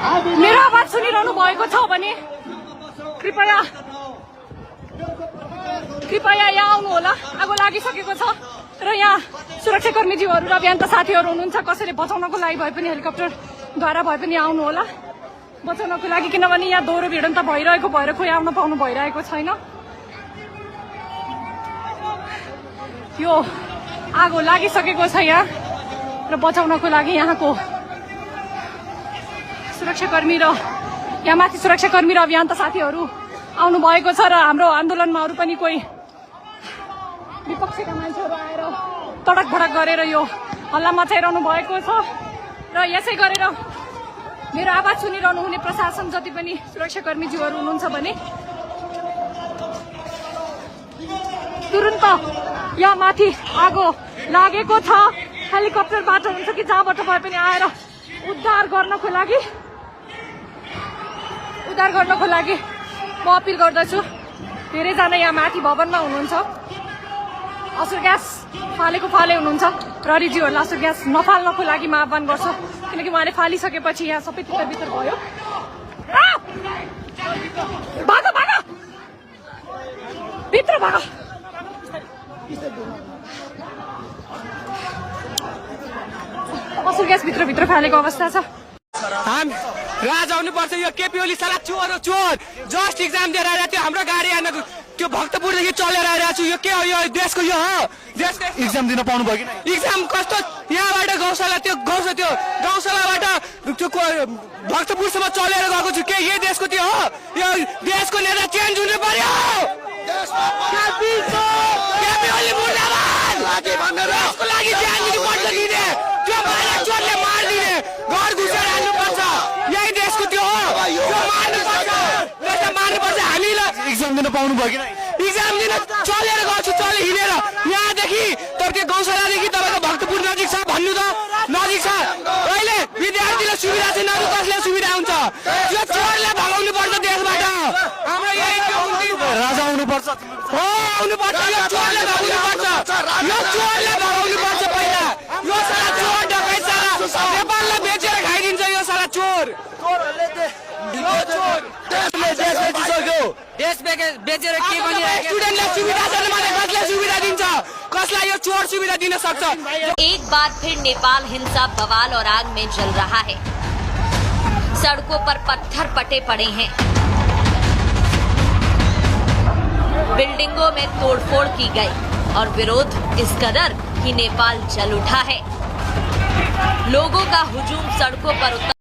मेरो आवाज सुनिरहनु भएको छ भने कृपया यहाँ आउनु होला। आगो लागिसकेको छ र यहाँ सुरक्षाकर्मीज्यूहरू र अभियन्ता साथीहरू हुनुहुन्छ। कसैले बचाउनको लागि भए पनि हेलिकप्टरद्वारा भए पनि आउनु होला बचाउनको लागि, किनभने यहाँ दोहोरो भिडन्त भइरहेको भएर कोही आउन पाउनु भइरहेको छैन। यो आगो लागिसकेको छ यहाँ र बचाउनको लागि यहाँको सुरक्षाकर्मी र यहाँ माथि सुरक्षाकर्मी र अभियन्ता साथीहरू आउनु भएको छ र हाम्रो आन्दोलनमा अरू पनि कोही विपक्षका मान्छेहरू आएर तडक भडक गरेर यो हल्ला मचाइरहनु भएको छ। र यसै गरेर मेरो आवाज सुनिरहनु हुने प्रशासन जति पनि सुरक्षाकर्मीज्यूहरू हुनुहुन्छ भने तुरुन्त यहाँ माथि आगो लागेको छ, हेलिकप्टरबाट हुन्छ कि जहाँबाट भए पनि आएर उद्धार गर्नको लागि म अपिल गर्दछु। धेरैजना यहाँ माथि भवनमा हुनुहुन्छ, असर ग्यास फाले हुनुहुन्छ। प्रहरीज्यूहरूलाई असर ग्यास नफाल्नको लागि म आह्वान गर्छु, किनकि उहाँले फालिसकेपछि यहाँ सबै तितर भयो। भित्र भाग। असर ग्यास भित्र फालेको अवस्था छ। राज आउनुपर्छ। यो केपी ओली साला चोर हो, चोर। जस्ट इक्जाम दिएर आएर त्यो हाम्रो गाडी आएन, त्यो भक्तपुरदेखि चलेर आइरहेको छु। यो के हो? यो देशको यो हो? देशको इक्जाम दिन पाउनु भयो कि इक्जाम कस्तो? यहाँबाट गौशालाबाट त्यो भक्तपुरसम्म चलेर गएको छु। के यही देशको त्यो हो? यो देशको नेता चेन्ज हुनु पर्यो। केपी ओली मुर्दाबाद। देशको लागि ज्यान दिनुपर्छ दिने, त्यो माया चोरले मारिदिने, घर घुसेर हाल्नुपर्छ। यही देशको त्यो हो, त्यो मार्नुपर्छ। हामीलाई इक्जाम दिन पाउनु भयो कि इक्जाम दिन चलेर गएको छु, चले हिँडेर। यहाँदेखि त्यो गौशालादेखि तपाईँको भक्तपुर नजिक छ भन्नु त? नजिक छ। अहिले विद्यार्थीलाई सुविधा छैन, अरू कसलाई सुविधा हुन्छ? त्यो चोरलाई भगाउनु पर्छ देशबाट। हाम्रो यही त्यो राजा आउनुपर्छ। आउनुपर्छ। यो चोरलाई भगाउनु पर्छ। यो चोरलाई भगाउनु पर्छ पहिला। यो साला चोर डकैत साला नेपाललाई बेचेर खाइदिन्छ। यो साला चोर देश बेचेर के भनिरहेको? स्टुडेन्टलाई सुविधा छैन भने कसलाई सुविधा दिन्छ? कसलाई यो चोर सुविधा दिन सक्छ? एक बार फिर नेपाल हिंसा बवाल और आग में जल रहा है। सड़कों पर पत्थर पटे पड़े हैं, बिल्डिंगों में तोड़फोड़ की गई और विरोध इस कदर कि नेपाल जल उठा है। लोगों का हुजूम सड़कों पर